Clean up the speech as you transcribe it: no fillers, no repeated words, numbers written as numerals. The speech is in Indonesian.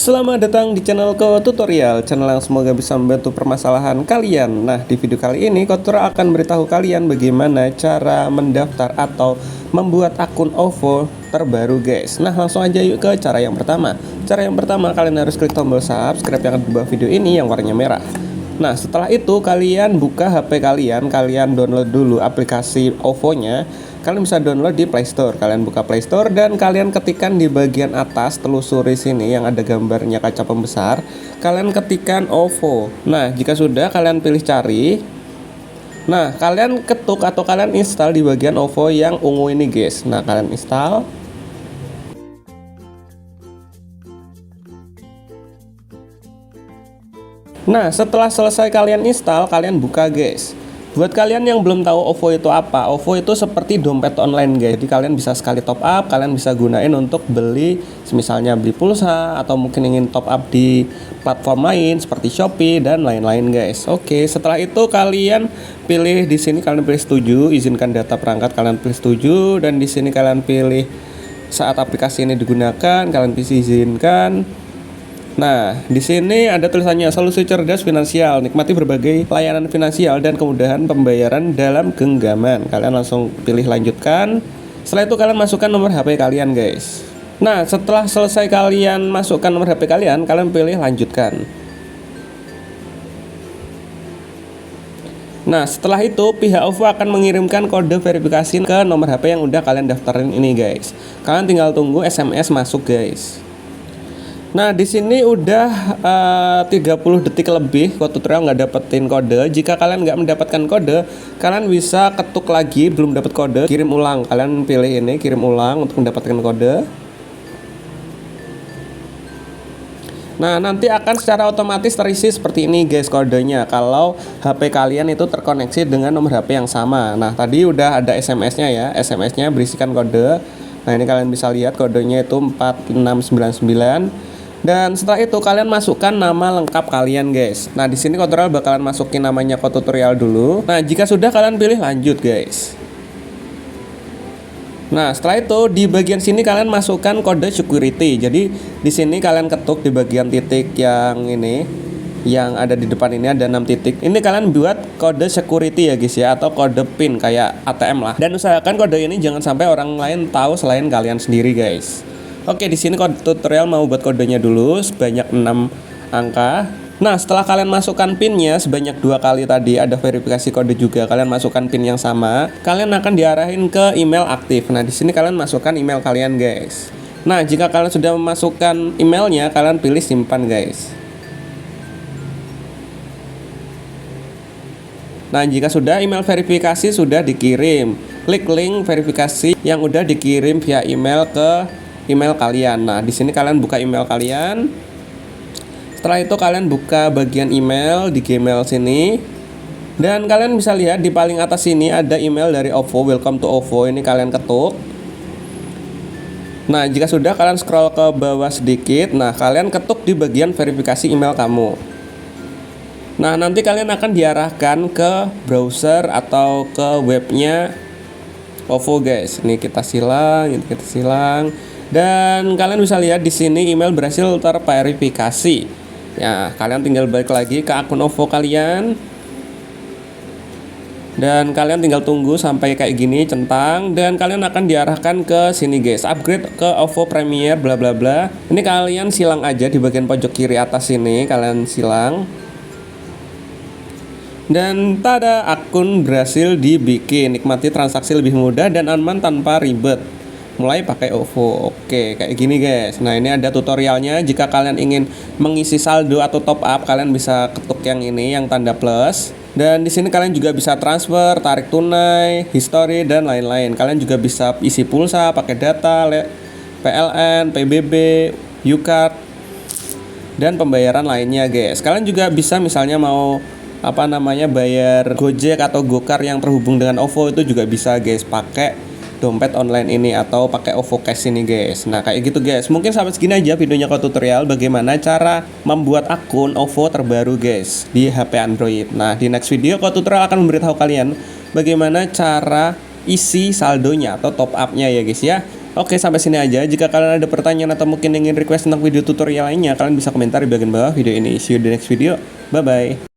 Selamat datang di channel Ko Tutorial, channel yang semoga bisa membantu permasalahan kalian. Nah, di video kali ini Ko Tutorial akan beritahu kalian bagaimana cara mendaftar atau membuat akun OVO terbaru, guys. Nah, langsung aja yuk ke cara yang pertama. Cara yang pertama, kalian harus klik tombol subscribe yang ada di bawah video ini yang warnanya merah. Nah, setelah itu kalian buka HP kalian download dulu aplikasi OVO-nya. Kalian bisa download di Play Store. Kalian buka Play Store dan kalian ketikkan di bagian atas, telusuri sini yang ada gambarnya kaca pembesar. Kalian ketikkan OVO. Nah, jika sudah kalian pilih cari. Nah, kalian ketuk atau kalian install di bagian OVO yang ungu ini, guys. Nah, kalian install. Nah, setelah selesai kalian install, kalian buka, guys. Buat kalian yang belum tahu OVO itu apa, OVO itu seperti dompet online, guys. Jadi kalian bisa sekali top up, kalian bisa gunain untuk beli, misalnya beli pulsa atau mungkin ingin top up di platform lain seperti Shopee dan lain-lain, guys. Oke, setelah itu kalian pilih di sini, kalian pilih setuju, izinkan data perangkat, kalian pilih setuju, dan di sini kalian pilih saat aplikasi ini digunakan, kalian pilih izinkan. Nah, di sini ada tulisannya solusi cerdas finansial, nikmati berbagai layanan finansial dan kemudahan pembayaran dalam genggaman. Kalian langsung pilih lanjutkan. Setelah itu kalian masukkan nomor HP kalian, guys. Nah, setelah selesai kalian masukkan nomor HP kalian, kalian pilih lanjutkan. Nah, setelah itu pihak OVO akan mengirimkan kode verifikasi ke nomor HP yang udah kalian daftarin ini, guys. Kalian tinggal tunggu SMS masuk, guys. Nah, di sini udah 30 detik lebih Ko Tutorial nggak dapetin kode. Jika kalian nggak mendapatkan kode, kalian bisa ketuk lagi, belum dapat kode, kirim ulang. Kalian pilih ini, kirim ulang untuk mendapatkan kode. Nah, nanti akan secara otomatis terisi seperti ini, guys, kodenya. Kalau HP kalian itu terkoneksi dengan nomor HP yang sama. Nah, tadi udah ada SMS-nya ya. SMS-nya berisikan kode. Nah, ini kalian bisa lihat kodenya itu 4699. Dan setelah itu kalian masukkan nama lengkap kalian, guys. Nah, di sini Ko Tutorial bakalan masukin namanya Ko Tutorial dulu. Nah, jika sudah kalian pilih lanjut, guys. Nah, setelah itu di bagian sini kalian masukkan kode security. Jadi di sini kalian ketuk di bagian titik yang ini, yang ada di depan ini ada 6 titik. Ini kalian buat kode security ya, guys ya, atau kode PIN kayak ATM lah. Dan usahakan kode ini jangan sampai orang lain tahu selain kalian sendiri, guys. Oke, di sini Ko Tutorial mau buat kodenya dulu sebanyak 6 angka. Nah, setelah kalian masukkan PIN-nya sebanyak 2 kali tadi, ada verifikasi kode juga. Kalian masukkan PIN yang sama, kalian akan diarahin ke email aktif. Nah, di sini kalian masukkan email kalian, guys. Nah, jika kalian sudah memasukkan emailnya, kalian pilih simpan, guys. Nah, jika sudah email verifikasi sudah dikirim, klik link verifikasi yang udah dikirim via email ke email kalian. Nah, di sini kalian buka email kalian. Setelah itu kalian buka bagian email di Gmail sini. Dan kalian bisa lihat di paling atas sini ada email dari OVO, welcome to OVO. Ini kalian ketuk. Nah, jika sudah kalian scroll ke bawah sedikit. Nah, kalian ketuk di bagian verifikasi email kamu. Nah, nanti kalian akan diarahkan ke browser atau ke webnya OVO, guys. Ini kita silang, ini kita silang. Dan kalian bisa lihat di sini email berhasil terverifikasi. Ya, kalian tinggal balik lagi ke akun OVO kalian. Dan kalian tinggal tunggu sampai kayak gini centang, dan kalian akan diarahkan ke sini, guys. Upgrade ke OVO Premier bla bla bla. Ini kalian silang aja di bagian pojok kiri atas sini, kalian silang. Dan tada, akun berhasil dibikin. Nikmati transaksi lebih mudah dan aman tanpa ribet. Mulai pakai OVO. Oke, kayak gini, guys. Nah, ini ada tutorialnya. Jika kalian ingin mengisi saldo atau top up, kalian bisa ketuk yang ini, yang tanda plus. Dan di sini kalian juga bisa transfer, tarik tunai, history dan lain-lain. Kalian juga bisa isi pulsa, pakai data, PLN, PBB, U-Card, dan pembayaran lainnya, guys. Kalian juga bisa misalnya mau bayar Gojek atau Gokar yang terhubung dengan OVO, itu juga bisa, guys, pakai dompet online ini atau pakai OVO Cash ini, guys. Nah, kayak gitu, guys. Mungkin sampai segini aja videonya Ko Tutorial bagaimana cara membuat akun OVO terbaru, guys, di HP Android. Nah, di next video Ko Tutorial akan memberitahu kalian bagaimana cara isi saldonya atau top up-nya ya, guys ya. Oke, sampai sini aja. Jika kalian ada pertanyaan atau mungkin ingin request tentang video tutorial lainnya, kalian bisa komentar di bagian bawah video ini. See you di next video. Bye bye.